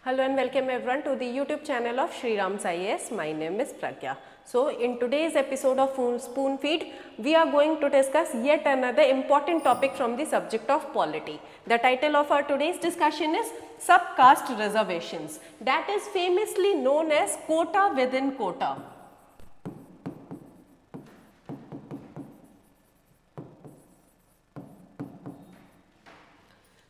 Hello and welcome everyone to the YouTube channel of Shri Ram's IAS. My name is Pragya. So in today's episode of Spoon Feed, we are going to discuss yet another important topic from the subject of polity. The title of our today's discussion is Subcaste Reservations, that is famously known as quota within quota.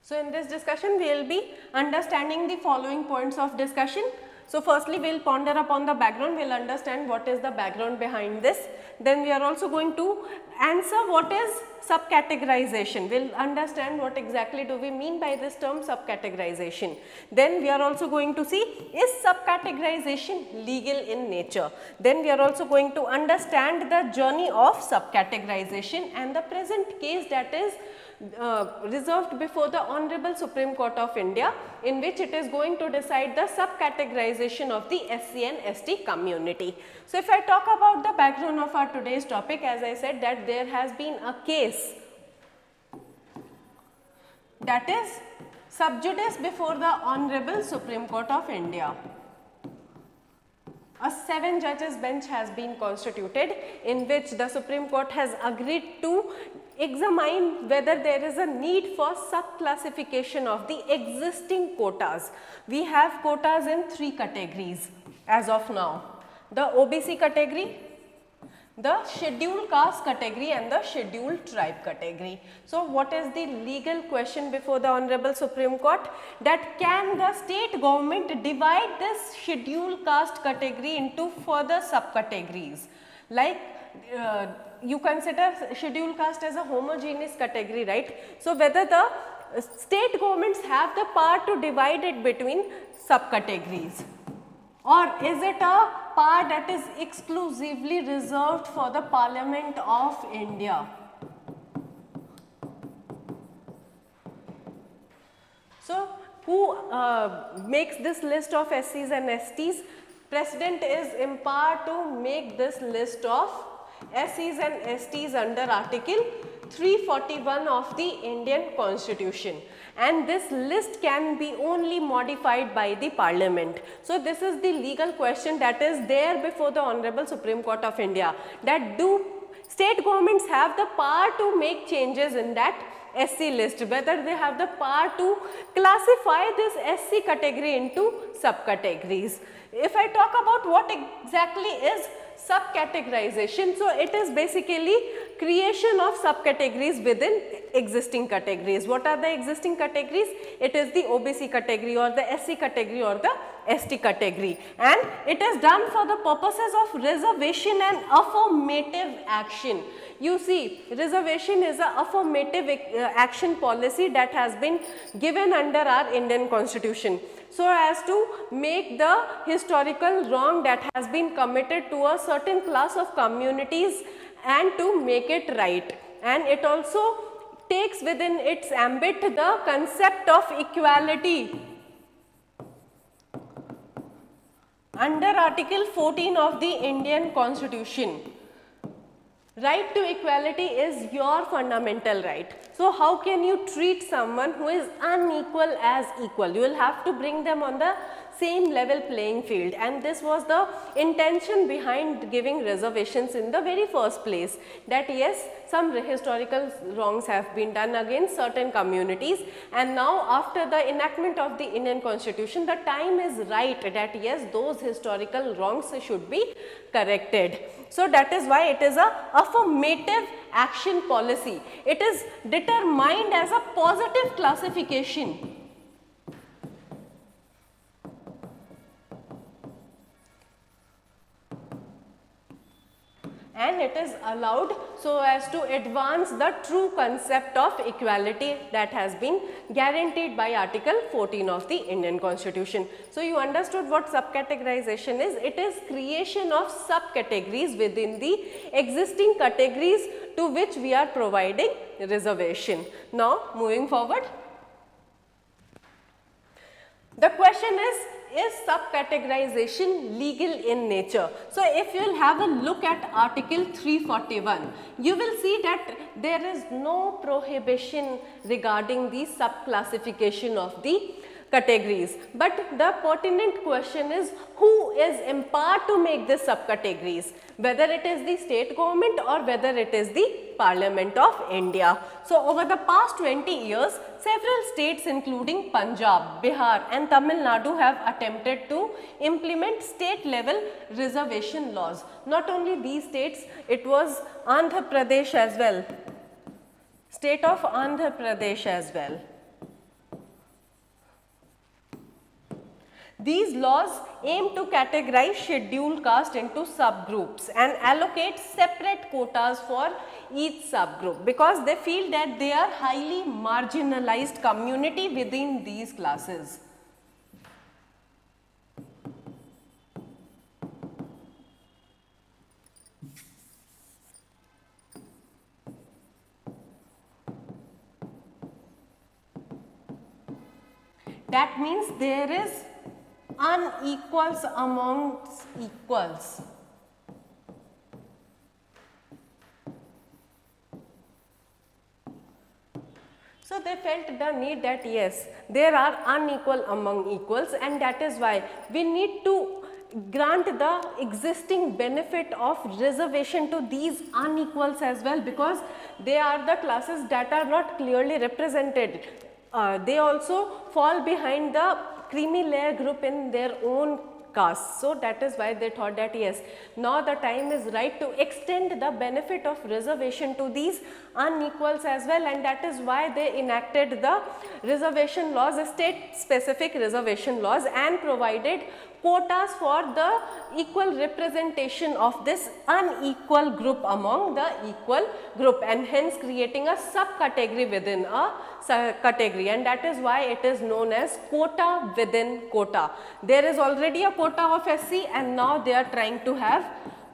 So in this discussion, we will be understanding the following points of discussion. So firstly, we will ponder upon the background, we will understand what is the background behind this. Then we are also going to answer what is subcategorization. We will understand what exactly do we mean by this term subcategorization. Then we are also going to see, is subcategorization legal in nature? Then we are also going to understand the journey of subcategorization and the present case that is reserved before the Honorable Supreme Court of India, in which it is going to decide the subcategorization of the SC and ST community. So if I talk about the background of our today's topic, as I said that there has been a case that is sub judice before the Honorable Supreme Court of India. A 7 judges bench has been constituted, in which the Supreme Court has agreed to examine whether there is a need for sub-classification of the existing quotas. We have quotas in 3 categories as of now: the OBC category, the scheduled caste category and the scheduled tribe category. So what is the legal question before the Honorable Supreme Court? That can the state government divide this scheduled caste category into further subcategories? Like you consider scheduled caste as a homogeneous category, right? So whether the state governments have the power to divide it between subcategories, or is it a power that is exclusively reserved for the Parliament of India? So who makes this list of SCs and STs? President is empowered to make this list of SCs and STs under Article 341 of the Indian Constitution, and this list can be only modified by the Parliament. So this is the legal question that is there before the Honorable Supreme Court of India, that do state governments have the power to make changes in that SC list, whether they have the power to classify this SC category into subcategories. If I talk about what exactly is subcategorization, so it is basically creation of subcategories within existing categories. What are the existing categories? It is the OBC category or the SC category or the ST category, and it is done for the purposes of reservation and affirmative action. You see, reservation is an affirmative action policy that has been given under our Indian Constitution, so as to make the historical wrong that has been committed to a certain class of communities and to make it right. And it also takes within its ambit the concept of equality under Article 14 of the Indian Constitution. Right to equality is your fundamental right. So how can you treat someone who is unequal as equal? You will have to bring them on the same level playing field, and this was the intention behind giving reservations in the very first place, that yes, some historical wrongs have been done against certain communities, and now after the enactment of the Indian Constitution, the time is right that yes, those historical wrongs should be corrected. So that is why it is a affirmative action policy. It is determined as a positive classification. And it is allowed so as to advance the true concept of equality that has been guaranteed by Article 14 of the Indian Constitution. So you understood what subcategorization is. It is creation of subcategories within the existing categories to which we are providing reservation. Now moving forward, the question is subcategorization legal in nature? So if you will have a look at Article 341, you will see that there is no prohibition regarding the subclassification of the categories. But the pertinent question is, who is empowered to make these subcategories, whether it is the state government or whether it is the Parliament of India. So over the past 20 years, several states including Punjab, Bihar and Tamil Nadu have attempted to implement state level reservation laws. Not only these states, it was Andhra Pradesh as well, state of Andhra Pradesh as well. These laws aim to categorize scheduled caste into subgroups and allocate separate quotas for each subgroup, because they feel that they are highly marginalized community within these classes. That means there is unequals amongst equals. So they felt the need that yes, there are unequal among equals, and that is why we need to grant the existing benefit of reservation to these unequals as well, because they are the classes that are not clearly represented. They also fall behind the creamy layer group in their own caste. So that is why they thought that yes, now the time is right to extend the benefit of reservation to these unequals as well, and that is why they enacted the reservation laws, state specific reservation laws, and provided quotas for the equal representation of this unequal group among the equal group, and hence creating a subcategory within a category, and that is why it is known as quota within quota. There is already a quota of SC, and now they are trying to have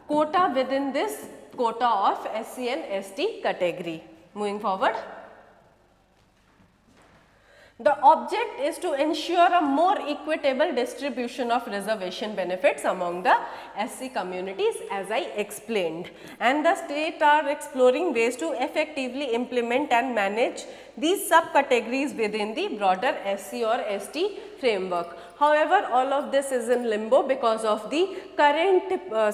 quota within this quota of SC and ST category. Moving forward. The object is to ensure a more equitable distribution of reservation benefits among the SC communities, as I explained, and the state are exploring ways to effectively implement and manage these subcategories within the broader SC or ST framework. However, all of this is in limbo because of the current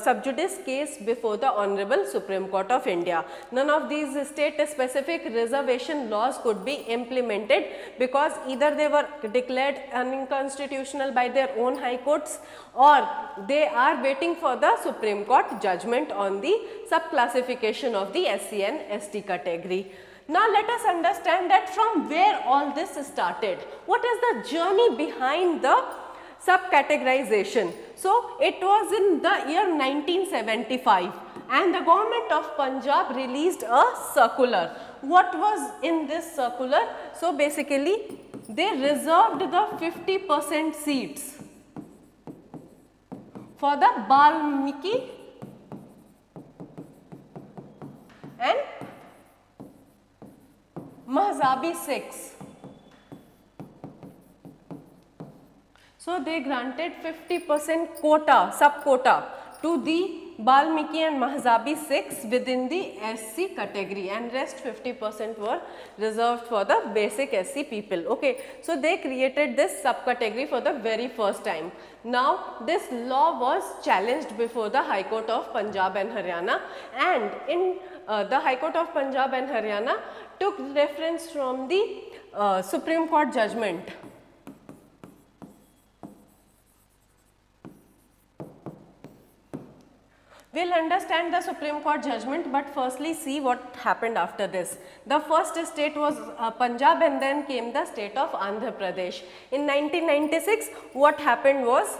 sub judice case before the Honorable Supreme Court of India. None of these state specific reservation laws could be implemented because either they were declared unconstitutional by their own high courts, or they are waiting for the Supreme Court judgment on the subclassification of the SC and ST category. Now let us understand that from where all this started. What is the journey behind the subcategorization? So it was in the year 1975 and the government of Punjab released a circular. What was in this circular? So basically they reserved the 50% seats for the Balmiki and Mazhabi Sikhs. So they granted 50% quota, sub quota to the Balmiki and Mazhabi Sikhs within the SC category, and rest 50% were reserved for the basic SC people. Okay, so they created this subcategory for the very first time. Now this law was challenged before the High Court of Punjab and Haryana, and in the High Court of Punjab and Haryana took reference from the Supreme Court judgment. We will understand the Supreme Court judgment, but firstly see what happened after this. The first state was Punjab, and then came the state of Andhra Pradesh. In 1996, what happened was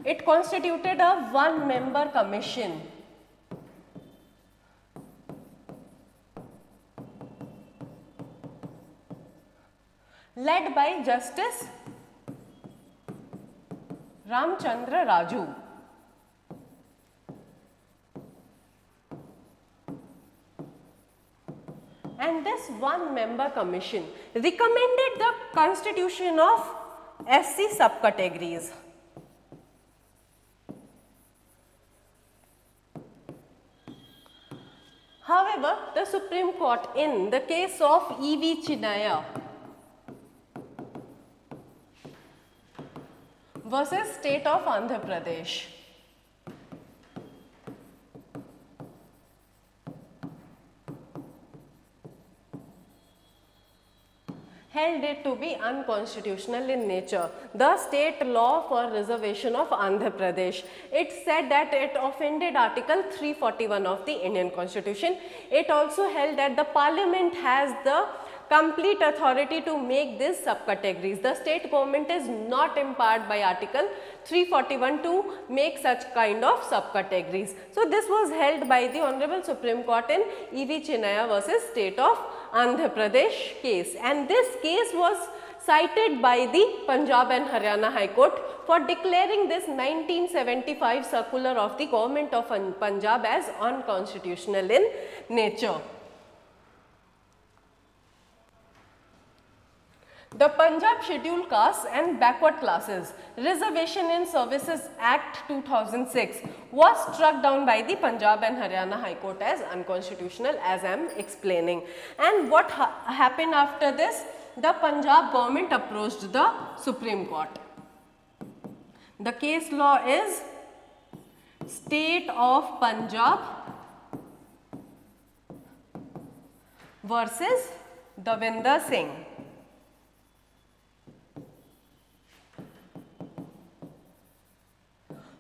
it constituted a one-member commission. Led by Justice Ramchandra Raju. And this one-member commission recommended the constitution of SC subcategories. However, the Supreme Court in the case of E.V. Chinnaya versus state of Andhra Pradesh. Held it to be unconstitutional in nature. The state law for reservation of Andhra Pradesh. It said that it offended Article 341 of the Indian Constitution. It also held that the Parliament has the complete authority to make these subcategories. The state government is not empowered by Article 341 to make such kind of subcategories. So this was held by the Honorable Supreme Court in E.V. Chinnaya versus State of Andhra Pradesh case, and this case was cited by the Punjab and Haryana High Court for declaring this 1975 circular of the government of Punjab as unconstitutional in nature. The Punjab Scheduled Castes and Backward Classes Reservation in Services Act 2006 was struck down by the Punjab and Haryana High Court as unconstitutional, as I am explaining. And what happened after this? The Punjab government approached the Supreme Court. The case law is State of Punjab versus Davinder Singh.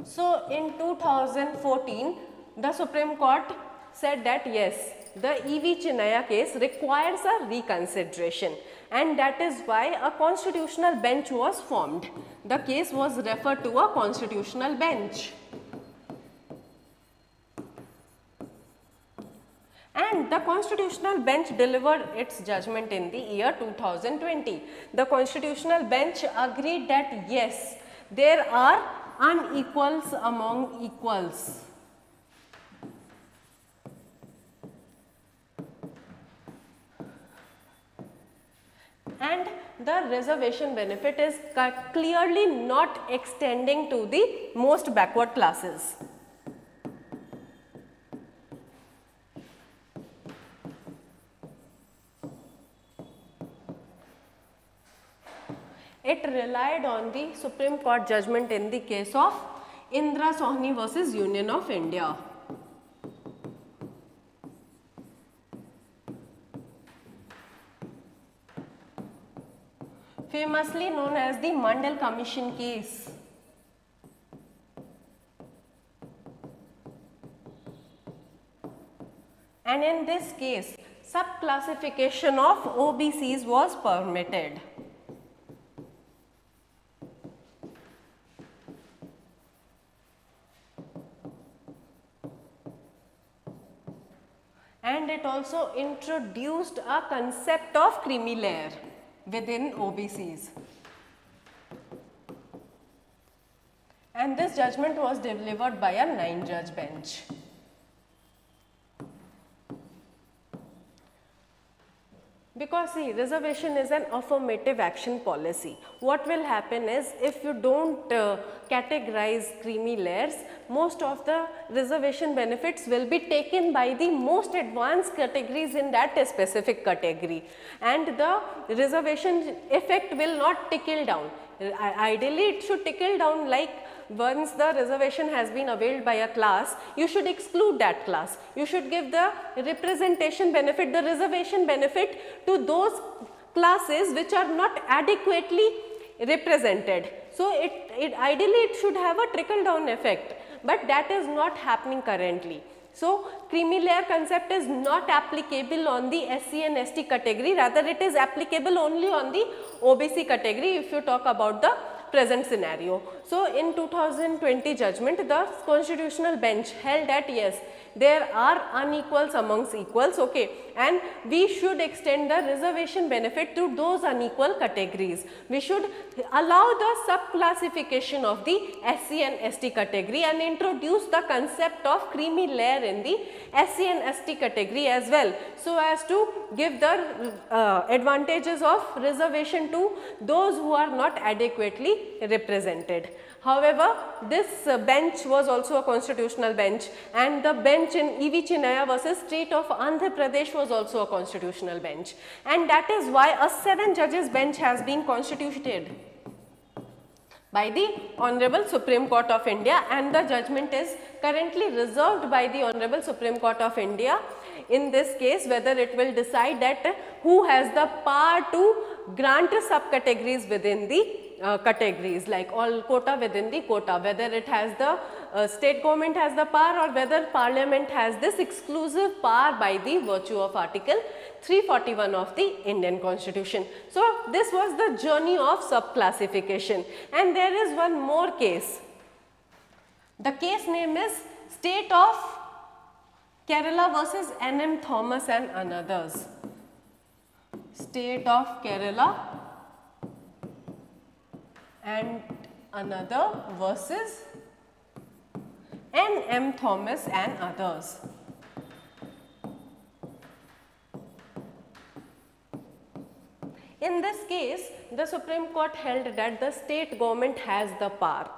So in 2014, the Supreme Court said that yes, the E.V. Chinnaya case requires a reconsideration, and that is why a constitutional bench was formed. The case was referred to a constitutional bench. And the constitutional bench delivered its judgment in the year 2020. The constitutional bench agreed that yes, there are unequals among equals. And the reservation benefit is clearly not extending to the most backward classes. It relied on the Supreme Court judgment in the case of Indra Sohni versus Union of India. Famously known as the Mandal Commission case. And in this case, subclassification of OBCs was permitted. And it also introduced a concept of creamy layer within OBCs. And this judgment was delivered by a 9-judge bench. Because see, reservation is an affirmative action policy. What will happen is, if you don't categorize creamy layers, most of the reservation benefits will be taken by the most advanced categories in that specific category, and the reservation effect will not trickle down. Ideally, it should trickle down, like once the reservation has been availed by a class, you should exclude that class. You should give the representation benefit, the reservation benefit to those classes which are not adequately represented. So, ideally it should have a trickle down effect, but that is not happening currently. So, creamy layer concept is not applicable on the SC and ST category, rather it is applicable only on the OBC category if you talk about the present scenario. So, in 2020 judgment, the constitutional bench held that yes, there are unequals amongst equals, okay, and we should extend the reservation benefit to those unequal categories. We should allow the subclassification of the SC and ST category and introduce the concept of creamy layer in the SC and ST category as well, so as to give the advantages of reservation to those who are not adequately represented. However, this bench was also a constitutional bench, and the bench in E.V. Chinnaya versus State of Andhra Pradesh was also a constitutional bench, and that is why a 7 judges bench has been constituted by the Honorable Supreme Court of India, and the judgment is currently reserved by the Honorable Supreme Court of India in this case, whether it will decide that who has the power to grant subcategories within the categories, like all quota within the quota, whether it has the state government has the power or whether parliament has this exclusive power by the virtue of article 341 of the Indian Constitution. So, this was the journey of subclassification, and there is one more case. The case name is State of Kerala versus N.M. Thomas and others. State of Kerala and another versus N.M. Thomas and others. In this case, the Supreme Court held that the state government has the power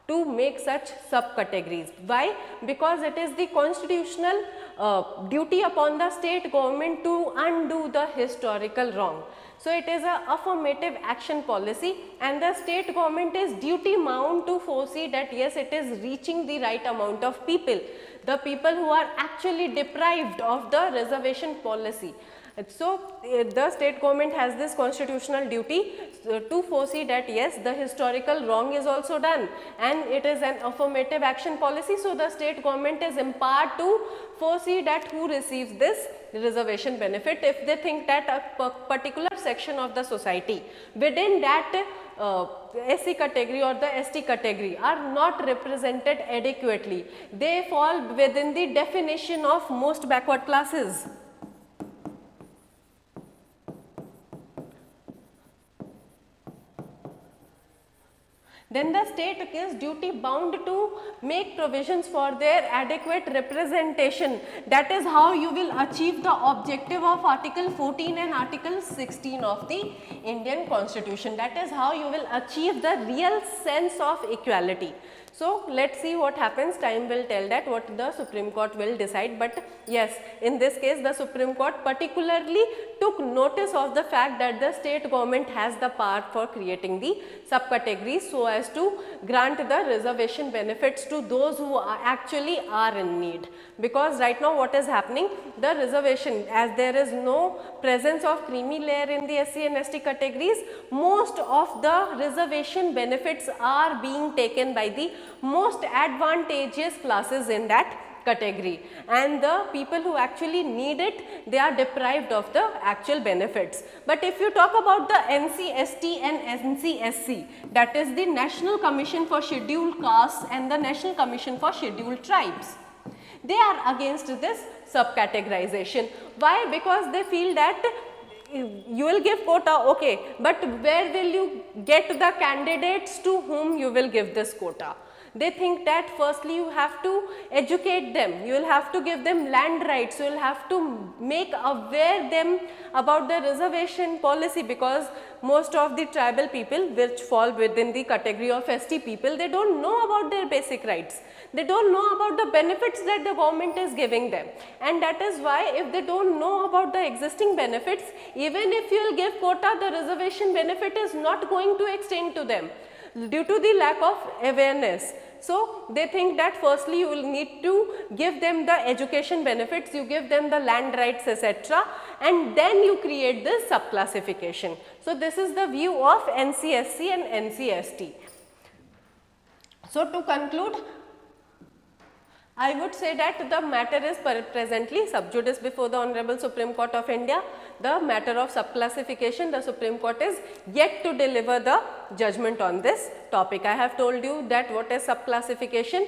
to make such subcategories. Why? Because it is the constitutional duty upon the state government to undo the historical wrong. So, it is a affirmative action policy, and the state government is duty bound to foresee that yes, it is reaching the right amount of people, the people who are actually deprived of the reservation policy. So, the state government has this constitutional duty to foresee that yes, the historical wrong is also done, and it is an affirmative action policy. So, the state government is empowered to foresee that who receives this reservation benefit if they think that a particular section of the society within that SC category or the ST category are not represented adequately. They fall within the definition of most backward classes. Then the state is duty bound to make provisions for their adequate representation. That is how you will achieve the objective of Article 14 and Article 16 of the Indian Constitution. That is how you will achieve the real sense of equality. So, let us see what happens. Time will tell that what the Supreme Court will decide, but yes, in this case the Supreme Court particularly took notice of the fact that the state government has the power for creating the subcategories so as to grant the reservation benefits to those who actually are in need. Because right now what is happening, the reservation, as there is no presence of creamy layer in the SC and ST categories, most of the reservation benefits are being taken by the most advantageous classes in that category, and the people who actually need it, they are deprived of the actual benefits. But if you talk about the NCST and NCSC, that is the National Commission for Scheduled Castes and the National Commission for Scheduled Tribes, they are against this subcategorization. Why? Because they feel that you will give quota, okay, but where will you get the candidates to whom you will give this quota? They think that firstly you have to educate them, you will have to give them land rights, you will have to make aware them about the reservation policy, because most of the tribal people which fall within the category of ST people, they do not know about their basic rights, they do not know about the benefits that the government is giving them, and that is why if they do not know about the existing benefits, even if you will give quota, the reservation benefit is not going to extend to them due to the lack of awareness. So, they think that firstly you will need to give them the education benefits, you give them the land rights, etc., and then you create this subclassification. So, this is the view of NCSC and NCST. So, to conclude, I would say that the matter is presently sub judice before the Honorable Supreme Court of India. The matter of subclassification, the Supreme Court is yet to deliver the judgment on this topic. I have told you that what is subclassification.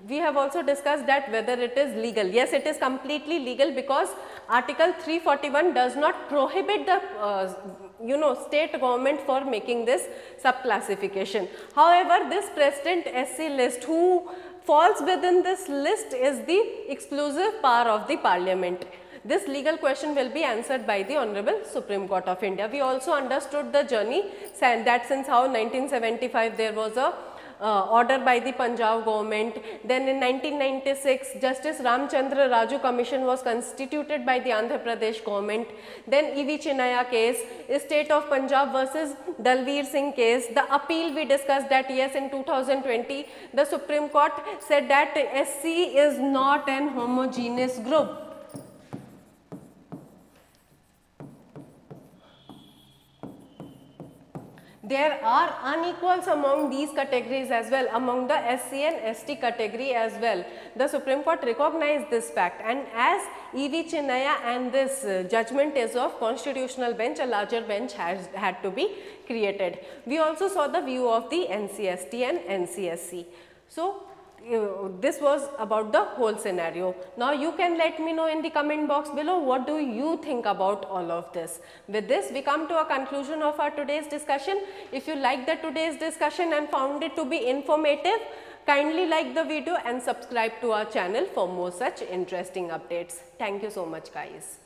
We have also discussed that whether it is legal. Yes, it is completely legal, because Article 341 does not prohibit the state government for making this subclassification. However, this present SC list, who falls within this list is the exclusive power of the Parliament. This legal question will be answered by the Honorable Supreme Court of India. We also understood the journey that since how 1975 there was a order by the Punjab government. Then in 1996, Justice Ramchandra Raju Commission was constituted by the Andhra Pradesh government. Then E.V. Chinnaya case, State of Punjab versus Dalveer Singh case. The appeal we discussed that yes, in 2020, the Supreme Court said that SC is not an homogeneous group. There are unequals among these categories as well, among the SC and ST category as well. The Supreme Court recognized this fact, and as E.V. Chinnaya and this judgment is of constitutional bench, a larger bench had to be created. We also saw the view of the NCST and NCSC. So, this was about the whole scenario. Now you can let me know in the comment box below what do you think about all of this. With this we come to a conclusion of our today's discussion. If you liked the today's discussion and found it to be informative, kindly like the video and subscribe to our channel for more such interesting updates. Thank you so much guys.